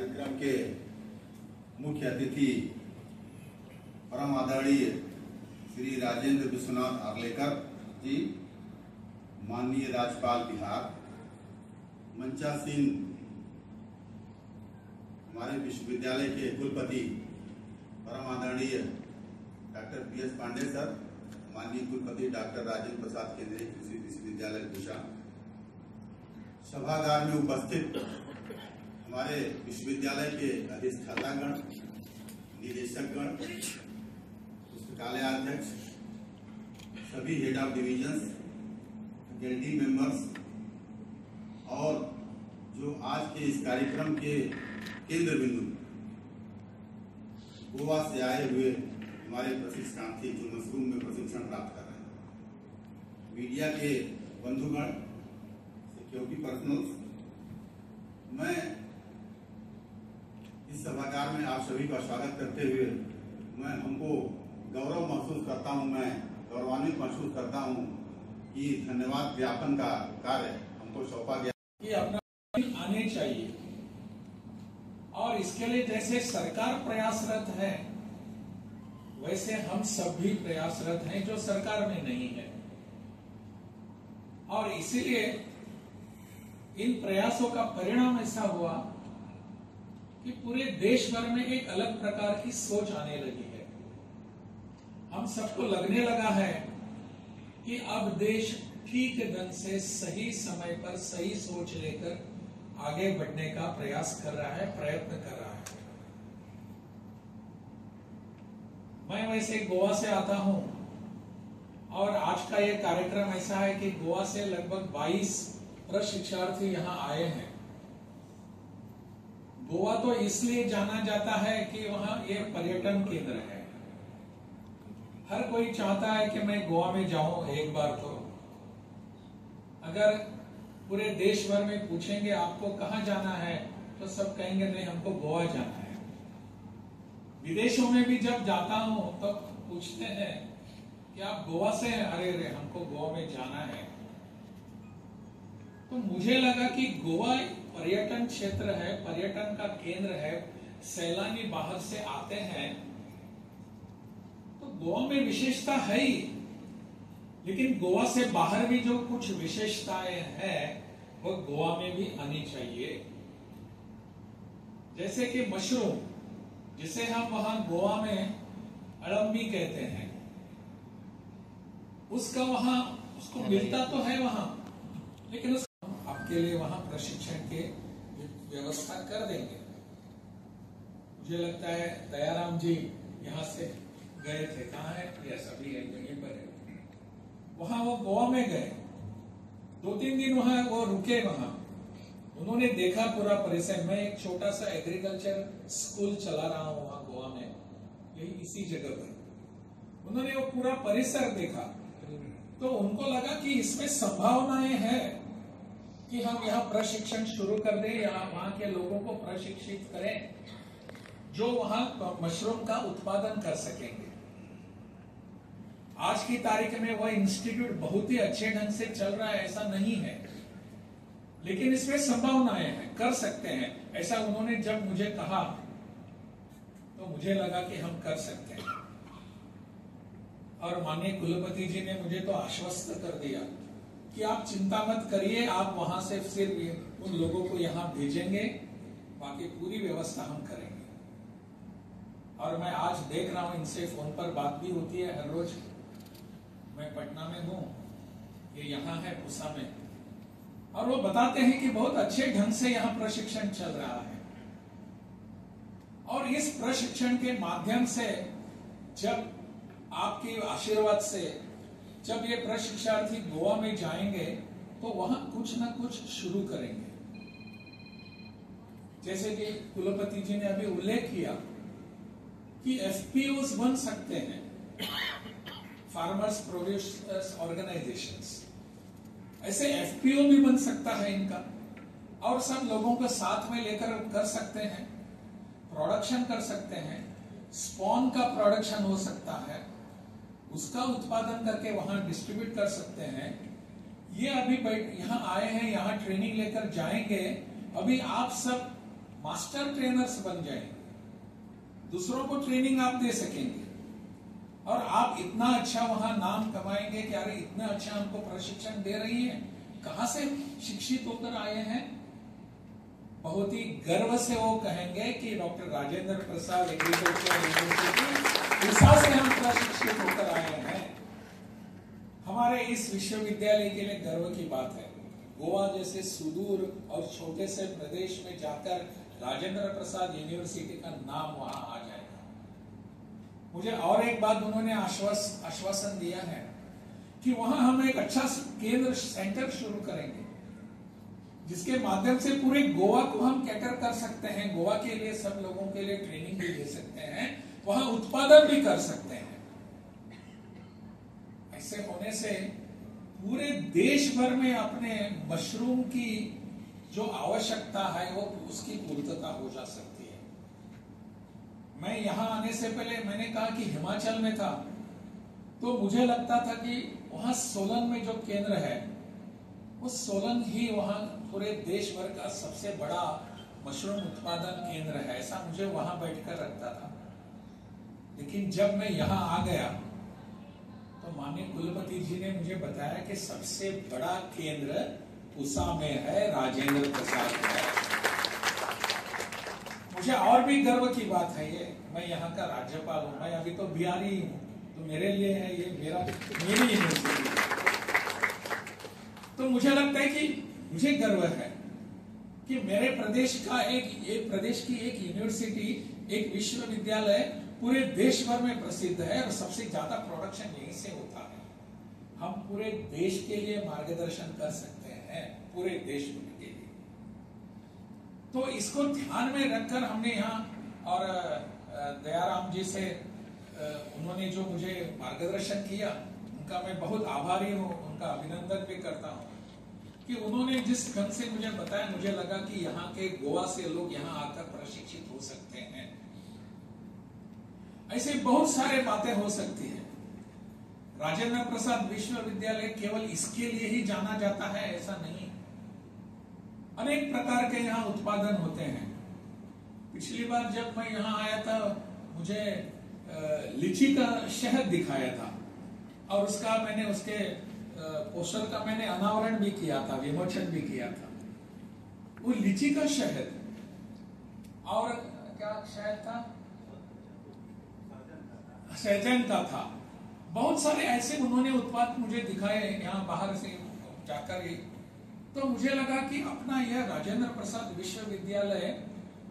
कार्यक्रम के मुख्य अतिथि परम आदरणीय श्री राजेंद्र विश्वनाथ आर्लेकर जी, माननीय राज्यपाल बिहार, मंचासीन हमारे विश्वविद्यालय के कुलपति परम आदरणीय डॉक्टर PS पांडे सर, माननीय कुलपति डॉक्टर राजेंद्र प्रसाद केंद्रीय कृषि विश्वविद्यालय पूषा, सभागार में उपस्थित हमारे विश्वविद्यालय के अधिष्ठातागण, निदेशकगण, पुस्तकालय अध्यक्ष, सभी head of divisions, faculty members और जो आज के इस कार्यक्रम के केंद्र बिंदु गोवा से आए हुए हमारे प्रशिक्षणार्थी जो मशरूम में प्रशिक्षण प्राप्त कर रहे हैं, मीडिया के बंधुगण, सिक्योरिटी पर्सनल्स, मैं इस सभागार में आप सभी का स्वागत करते हुए मैं हमको गौरव महसूस करता हूं, मैं गौरवान्वित महसूस करता हूं कि धन्यवाद ज्ञापन का कार्य हमको सौंपा गया। ये अपना आने चाहिए और इसके लिए जैसे सरकार प्रयासरत है वैसे हम सब भी प्रयासरत हैं जो सरकार में नहीं है, और इसीलिए इन प्रयासों का परिणाम ऐसा हुआ कि पूरे देश भर में एक अलग प्रकार की सोच आने लगी है। हम सबको लगने लगा है कि अब देश ठीक ढंग से सही समय पर सही सोच लेकर आगे बढ़ने का प्रयास कर रहा है, प्रयत्न कर रहा है। मैं वैसे गोवा से आता हूं और आज का ये कार्यक्रम ऐसा है कि गोवा से लगभग 22 प्रशिक्षणार्थी यहाँ आए हैं। गोवा तो इसलिए जाना जाता है कि वहां ये पर्यटन केंद्र है। हर कोई चाहता है कि मैं गोवा में जाऊं एक बार। तो अगर पूरे देश भर में पूछेंगे आपको कहां जाना है तो सब कहेंगे नहीं, हमको गोवा जाना है। विदेशों में भी जब जाता हूं तो पूछते हैं कि आप गोवा से हैं? अरे रे, हमको गोवा में जाना है। तो मुझे लगा कि गोवा पर्यटन क्षेत्र है, पर्यटन का केंद्र है, सैलानी बाहर से आते हैं, तो गोवा में विशेषता है ही, लेकिन गोवा से बाहर भी जो कुछ विशेषताएं हैं वो गोवा में भी आनी चाहिए। जैसे कि मशरूम, जिसे हम वहां गोवा में अड़म्बी कहते हैं, उसका वहां उसको मिलता तो है वहां, लेकिन आपके लिए वहां प्रशिक्षण के व्यवस्था कर देंगे। मुझे लगता है दयाराम जी यहाँ से गए थे, कहाँ है? ये सभी है, यहीं पर है। वहां वो गोवा में गए, 2-3 दिन वहां वो रुके। वहां उन्होंने देखा पूरा परिसर। मैं एक छोटा सा एग्रीकल्चर स्कूल चला रहा हूं वहां गोवा में, यही इसी जगह पर। उन्होंने वो पूरा परिसर देखा तो उनको लगा कि इसमें संभावनाएं हैं कि हम यहाँ प्रशिक्षण शुरू कर दें, यहाँ वहां के लोगों को प्रशिक्षित करें जो वहां मशरूम का उत्पादन कर सकेंगे। आज की तारीख में वह इंस्टीट्यूट बहुत ही अच्छे ढंग से चल रहा है, ऐसा नहीं है, लेकिन इसमें संभावनाएं हैं, कर सकते हैं। ऐसा उन्होंने जब मुझे कहा तो मुझे लगा कि हम कर सकते हैं। और माननीय कुलपति जी ने मुझे तो आश्वस्त कर दिया कि आप चिंता मत करिए, आप वहां से सिर्फ उन लोगों को यहाँ भेजेंगे, बाकी पूरी व्यवस्था हम करेंगे। और मैं आज देख रहा हूं, इनसे फोन पर बात भी होती है हर रोज। मैं पटना में हूं, ये यहाँ है पूसा में, और वो बताते हैं कि बहुत अच्छे ढंग से यहाँ प्रशिक्षण चल रहा है। और इस प्रशिक्षण के माध्यम से, जब आपके आशीर्वाद से जब ये प्रशिक्षणार्थी गोवा में जाएंगे तो वहां कुछ ना कुछ शुरू करेंगे। जैसे कि कुलपति जी ने अभी उल्लेख किया कि FPOs बन सकते हैं, फार्मर्स प्रोड्यूसर्स ऑर्गेनाइजेशंस। ऐसे FPO भी बन सकता है इनका, और सब लोगों को साथ में लेकर कर सकते हैं, प्रोडक्शन कर सकते हैं, स्पॉन का प्रोडक्शन हो सकता है, उसका उत्पादन करके वहां डिस्ट्रीब्यूट कर सकते हैं। ये अभी यहाँ आए हैं, यहाँ ट्रेनिंग लेकर जाएंगे। अभी आप सब मास्टर ट्रेनर्स बन जाएंगे, दूसरों को ट्रेनिंग आप दे सकेंगे और आप इतना अच्छा वहां नाम कमाएंगे कि अरे इतना अच्छा हमको प्रशिक्षण दे रही है, कहां से शिक्षित होकर आए हैं। बहुत ही गर्व से वो कहेंगे कि doctor Rajendra Prasad agriculture university Usha से हम प्रशिक्षित होकर आए हैं। हमारे इस विश्वविद्यालय के लिए गर्व की बात है। गोवा जैसे सुदूर और छोटे से प्रदेश में जाकर राजेंद्र प्रसाद यूनिवर्सिटी का नाम वहां आ जाएगा। मुझे और एक बात उन्होंने आश्वासन दिया है कि वहां हम एक अच्छा केंद्र सेंटर शुरू करेंगे जिसके माध्यम से पूरे गोवा को हम कैटर कर सकते हैं, गोवा के लिए सब लोगों के लिए ट्रेनिंग भी दे सकते हैं, वहां उत्पादन भी कर सकते हैं। ऐसे होने से पूरे देश भर में अपने मशरूम की जो आवश्यकता है वो उसकी पूर्तता हो जा सकती है। मैं यहां आने से पहले मैंने कहा कि हिमाचल में था तो मुझे लगता था कि वहां सोलन में जो केंद्र है वो सोलन ही वहां पूरे देश भर का सबसे बड़ा मशरूम उत्पादन केंद्र है, ऐसा मुझे वहां बैठकर रखता था। लेकिन जब मैं यहां आ गया तो माननीय कुलपति जी ने मुझे बताया कि सबसे बड़ा केंद्र उषा में है, राजेंद्र प्रसाद है। मुझे और भी गर्व की बात है ये, मैं यहाँ का राज्यपाल हूँ, मैं अभी तो बिहारी हूँ, तो मेरे लिए है ये मेरी यूनिवर्सिटी है। तो मुझे लगता है कि मुझे गर्व है कि मेरे प्रदेश की एक यूनिवर्सिटी, एक विश्वविद्यालय पूरे देश भर में प्रसिद्ध है और सबसे ज्यादा प्रोडक्शन यहीं से होता है। हम पूरे देश के लिए मार्गदर्शन कर सकते हैं, पूरे देश भर के लिए। तो इसको ध्यान में रखकर हमने यहाँ और दयाराम जी से उन्होंने जो मुझे मार्गदर्शन किया उनका मैं बहुत आभारी हूँ, उनका अभिनंदन भी करता हूँ कि उन्होंने जिस ढंग से मुझे बताया, मुझे लगा कि यहाँ के गोवा से लोग यहाँ आकर प्रशिक्षित हो सकते हैं। ऐसे बहुत सारे बातें हो सकती है। राजेंद्र प्रसाद विश्वविद्यालय केवल इसके लिए ही जाना जाता है ऐसा नहीं, अनेक प्रकार के यहाँ उत्पादन होते हैं। पिछली बार जब मैं यहाँ आया था मुझे लीची का शहद दिखाया था और उसके पोस्टर का मैंने अनावरण भी किया था, विमोचन भी किया था। वो लीची का शहद और क्या शहद था, सहजन का था। बहुत सारे ऐसे उन्होंने उत्पाद मुझे दिखाए यहाँ बाहर से जाकर ही। तो मुझे लगा कि अपना यह राजेंद्र प्रसाद विश्वविद्यालय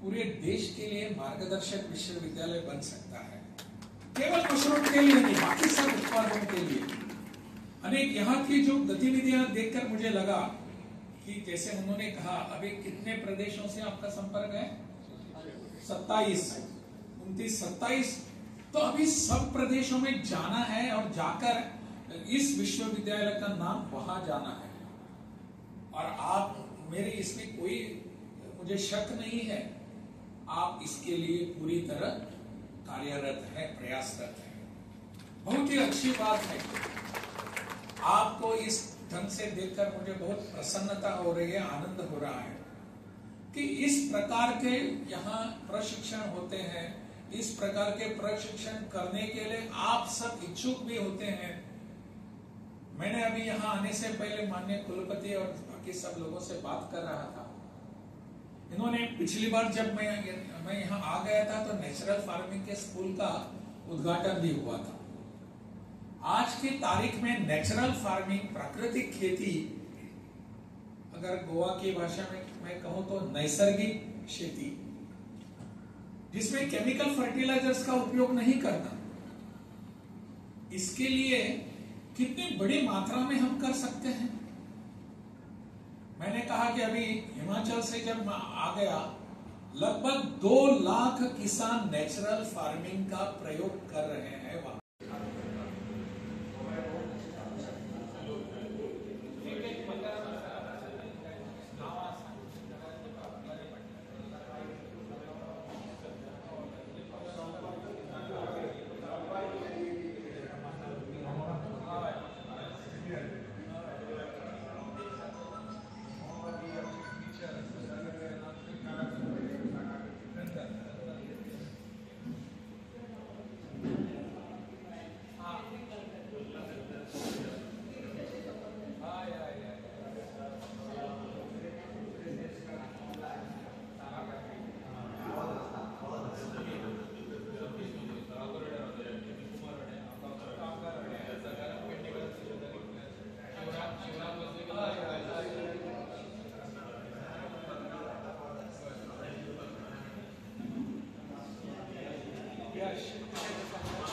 पूरे देश के लिए मार्गदर्शक विश्वविद्यालय बन सकता है, केवल मशरूम के लिए नहीं, बाकी सब उत्पादों के लिए। अनेक यहाँ की जो गतिविधियां देखकर मुझे लगा कि जैसे उन्होंने कहा, अभी कितने प्रदेशों से आपका संपर्क है? 27 तो अभी सब प्रदेशों में जाना है और जाकर इस विश्वविद्यालय का नाम वहां जाना है। और आप, मेरी इसमें कोई मुझे शक नहीं है, आप इसके लिए पूरी तरह कार्यरत है, प्रयासरत है। बहुत ही अच्छी बात है। आपको इस ढंग से देखकर मुझे बहुत प्रसन्नता हो रही है, आनंद हो रहा है कि इस प्रकार के यहाँ प्रशिक्षण होते हैं। इस प्रकार के प्रशिक्षण करने के लिए आप सब इच्छुक भी होते हैं। मैंने अभी यहाँ आने से पहले माननीय कुलपति और बाकी सब लोगों से बात कर रहा था। इन्होंने पिछली बार जब मैं यहाँ आ गया था तो नेचुरल फार्मिंग के स्कूल का उद्घाटन भी हुआ था। आज की तारीख में नेचुरल फार्मिंग, प्राकृतिक खेती, अगर गोवा की भाषा में मैं कहूं तो नैसर्गिक खेती, जिसमें केमिकल फर्टिलाइजर्स का उपयोग नहीं करना, इसके लिए कितनी बड़ी मात्रा में हम कर सकते हैं। मैंने कहा कि अभी हिमाचल से जब मैं आ गया, लगभग 2 लाख किसान नेचुरल फार्मिंग का प्रयोग कर रहे हैं वहां। विषय के संदर्भ